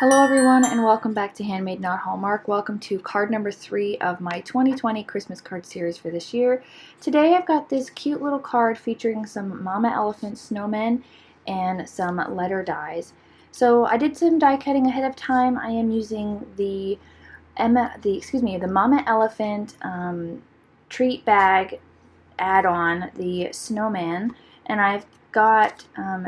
Hello everyone and welcome back to Handmade Not Hallmark. Welcome to card number 3 of my 2020 Christmas card series for this year. Today I've got this cute little card featuring some mama elephant snowmen and some letter dies. So I did some die cutting ahead of time. I am using the mama elephant treat bag add-on, the snowman, and I've got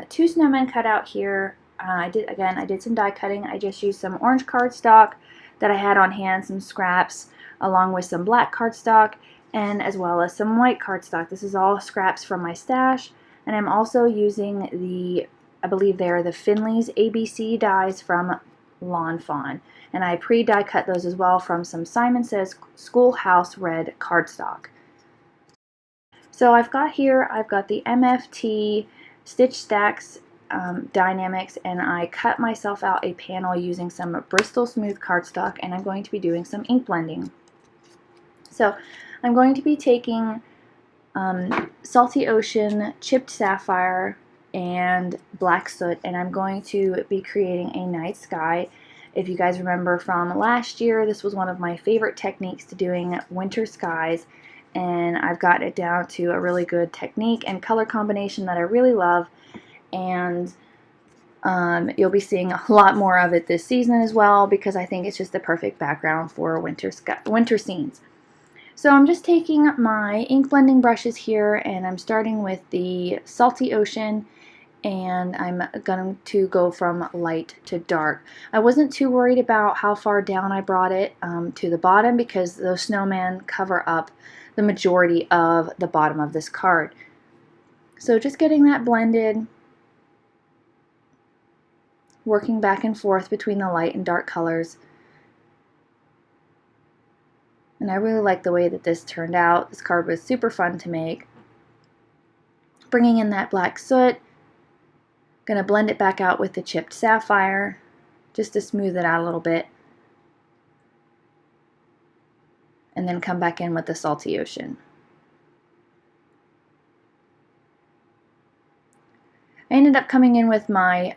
2 snowmen cut out here. I did some die cutting. I just used some orange cardstock that I had on hand, some scraps, along with some black cardstock, and as well as some white cardstock. This is all scraps from my stash, and I'm also using I believe they are the Finley's ABC dies from Fawn, and I pre-die cut those as well from some Simon Says Schoolhouse Red cardstock. So I've got the MFT Stitch Stacks Dynamics, and I cut myself out a panel using some Bristol Smooth cardstock, and I'm going to be doing some ink blending. So I'm going to be taking Salty Ocean, Chipped Sapphire, and Black Soot, and I'm going to be creating a night sky. If you guys remember from last year, this was one of my favorite techniques to doing winter skies, and I've gotten it down to a really good technique and color combination that I really love. And you'll be seeing a lot more of it this season as well, because I think it's just the perfect background for winter scenes. So I'm just taking my ink blending brushes here, and I'm starting with the Salty Ocean, and I'm going to go from light to dark. I wasn't too worried about how far down I brought it to the bottom, because those snowmen cover up the majority of the bottom of this card. So just getting that blended, working back and forth between the light and dark colors. And I really like the way that this turned out. This card was super fun to make. Bringing in that black soot, gonna blend it back out with the chipped sapphire just to smooth it out a little bit. And then come back in with the Salty Ocean. I ended up coming in with my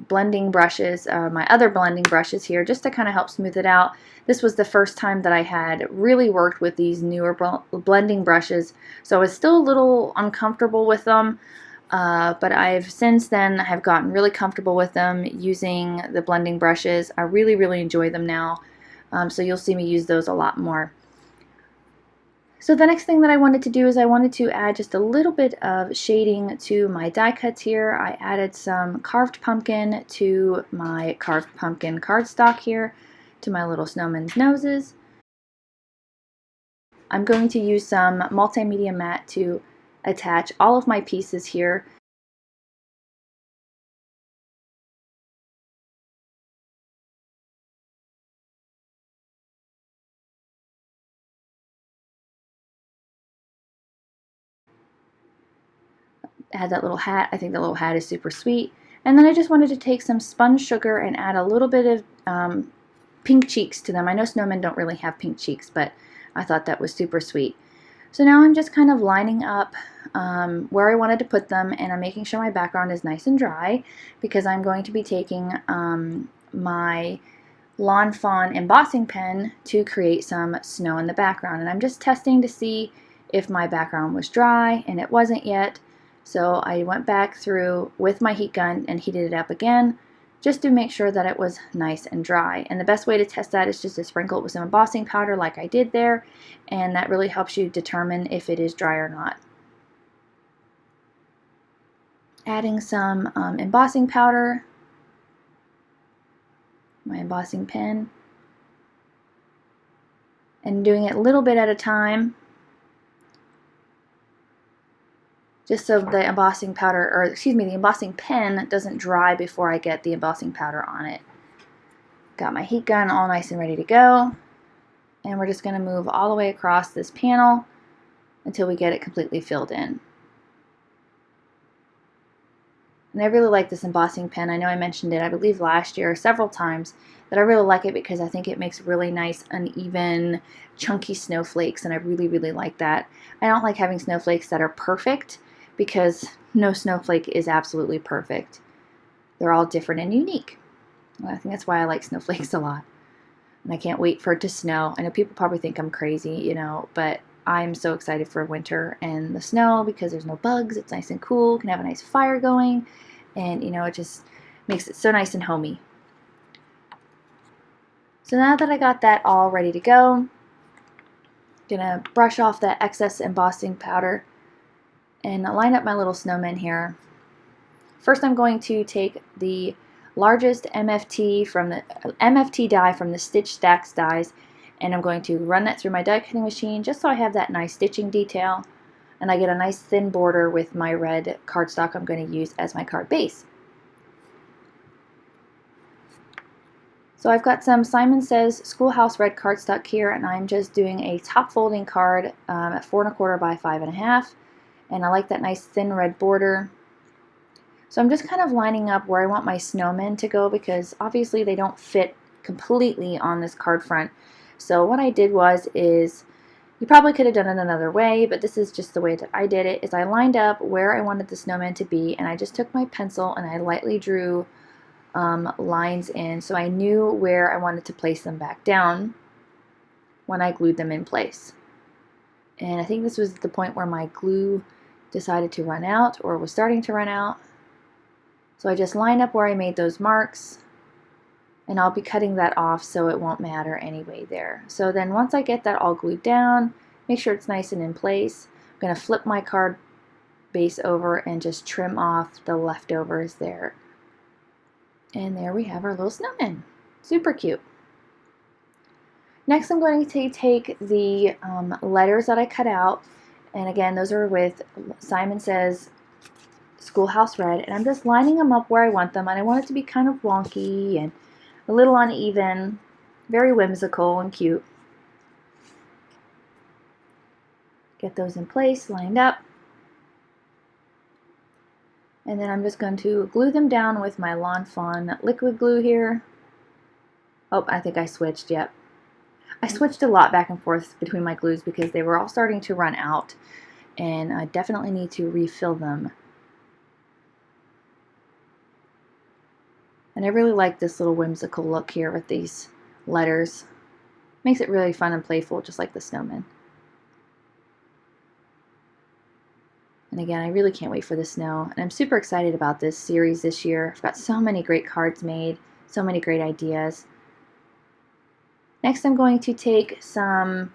blending brushes, my other blending brushes here, just to kind of help smooth it out. This was the first time that I had really worked with these newer blending brushes, so I was still a little uncomfortable with them, but I've since then have gotten really comfortable with them using the blending brushes. I really enjoy them now, so you'll see me use those a lot more. So the next thing that I wanted to do is I wanted to add just a little bit of shading to my die cuts here. I added some carved pumpkin to my carved pumpkin cardstock here, to my little snowman's noses. I'm going to use some multimedia matte to attach all of my pieces here. I had that little hat. I think the little hat is super sweet. And then I just wanted to take some spun sugar and add a little bit of pink cheeks to them. I know snowmen don't really have pink cheeks, but I thought that was super sweet. So now I'm just kind of lining up where I wanted to put them, and I'm making sure my background is nice and dry, because I'm going to be taking my Lawn Fawn embossing pen to create some snow in the background. And I'm just testing to see if my background was dry, and it wasn't yet. So I went back through with my heat gun and heated it up again, just to make sure that it was nice and dry. And the best way to test that is just to sprinkle it with some embossing powder like I did there, and that really helps you determine if it is dry or not. Adding some embossing powder, my embossing pen, and doing it a little bit at a time, just so the embossing powder, or excuse me, the embossing pen doesn't dry before I get the embossing powder on it. Got my heat gun all nice and ready to go, and we're just going to move all the way across this panel until we get it completely filled in. And I really like this embossing pen. I know I mentioned it, I believe last year several times, that I really like it because I think it makes really nice, uneven, chunky snowflakes, and I really like that. I don't like having snowflakes that are perfect, because no snowflake is absolutely perfect. They're all different and unique. I think that's why I like snowflakes a lot. And I can't wait for it to snow. I know people probably think I'm crazy, you know, but I'm so excited for winter and the snow because there's no bugs. It's nice and cool. Can have a nice fire going. And, you know, it just makes it so nice and homey. So now that I got that all ready to go, I'm gonna brush off that excess embossing powder and line up my little snowman here. First, I'm going to take the largest MFT die from the Stitch Stacks dies, and I'm going to run that through my die cutting machine just so I have that nice stitching detail, and I get a nice thin border with my red cardstock I'm going to use as my card base. So I've got some Simon Says Schoolhouse red cardstock here, and I'm just doing a top folding card at 4 1/4 by 5 1/2, and I like that nice thin red border. So I'm just kind of lining up where I want my snowmen to go because obviously they don't fit completely on this card front. So what I did is, you probably could have done it another way, but this is just the way that I did it, is I lined up where I wanted the snowman to be, and I just took my pencil and I lightly drew lines in so I knew where I wanted to place them back down when I glued them in place. And I think this was the point where my glue decided to run out or was starting to run out. So I just line up where I made those marks, and I'll be cutting that off so it won't matter anyway there. So then once I get that all glued down, make sure it's nice and in place, I'm going to flip my card base over and just trim off the leftovers there. And there we have our little snowman. Super cute. Next I'm going to take the letters that I cut out, and again those are with Simon Says Schoolhouse Red, and I'm just lining them up where I want them, and I want it to be kind of wonky and a little uneven, very whimsical and cute. Get those in place, lined up, and then I'm just going to glue them down with my Lawn Fawn liquid glue here. Oh, I think I switched, yep. I switched a lot back and forth between my glues because they were all starting to run out, and I definitely need to refill them. And I really like this little whimsical look here with these letters. Makes it really fun and playful, just like the snowman. And again, I really can't wait for the snow. And I'm super excited about this series this year. I've got so many great cards made, so many great ideas. Next, I'm going to take some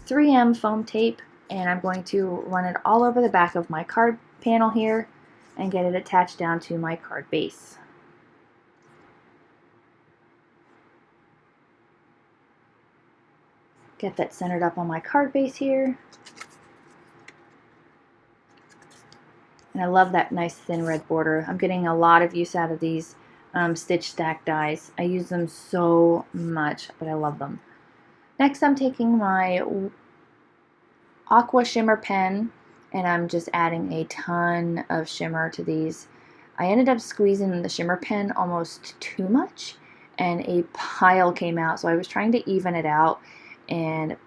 3M foam tape, and I'm going to run it all over the back of my card panel here and get it attached down to my card base. Get that centered up on my card base here. And I love that nice thin red border. I'm getting a lot of use out of these Stitch Stack dies. I use them so much, but I love them. Next I'm taking my Aqua Shimmer pen, and I'm just adding a ton of shimmer to these. I ended up squeezing the shimmer pen almost too much, and a pile came out, so I was trying to even it out.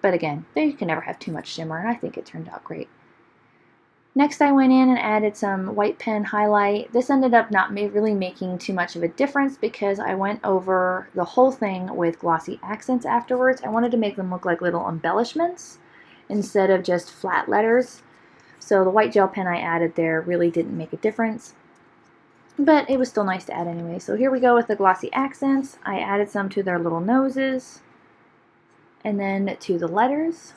But again, you can never have too much shimmer, and I think it turned out great. Next I went in and added some white pen highlight. This ended up not really making too much of a difference because I went over the whole thing with glossy accents afterwards. I wanted to make them look like little embellishments instead of just flat letters. So the white gel pen I added there really didn't make a difference, but it was still nice to add anyway. So here we go with the glossy accents. I added some to their little noses, and then to the letters.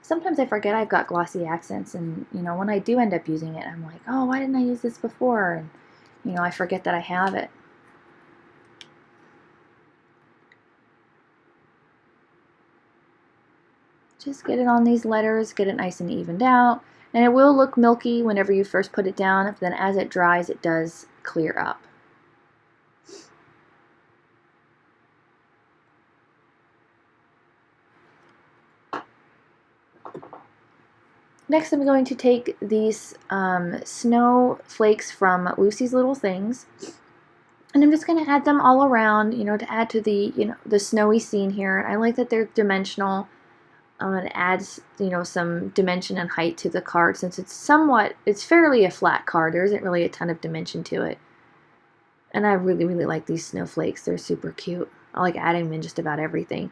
Sometimes I forget I've got glossy accents, and you know, when I do end up using it, I'm like, oh, why didn't I use this before? And you know, I forget that I have it. Just get it on these letters, get it nice and evened out, and it will look milky whenever you first put it down, but then as it dries it does clear up. Next I'm going to take these snow flakes from Lucy's Little Things, and I'm just going to add them all around, you know, to add to the, you know, the snowy scene here. I like that they're dimensional. It adds, you know, some dimension and height to the card since it's fairly a flat card. There isn't really a ton of dimension to it. And I really, really like these snowflakes. They're super cute. I like adding them in just about everything.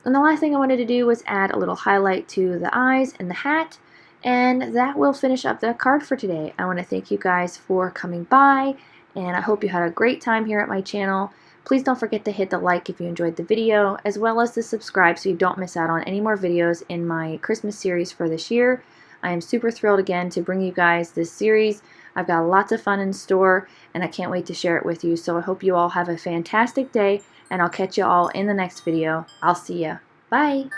And the last thing I wanted to do was add a little highlight to the eyes and the hat. And that will finish up the card for today. I want to thank you guys for coming by, and I hope you had a great time here at my channel. Please don't forget to hit the like if you enjoyed the video, as well as to subscribe so you don't miss out on any more videos in my Christmas series for this year. I am super thrilled again to bring you guys this series. I've got lots of fun in store, and I can't wait to share it with you. So I hope you all have a fantastic day, and I'll catch you all in the next video. I'll see ya. Bye!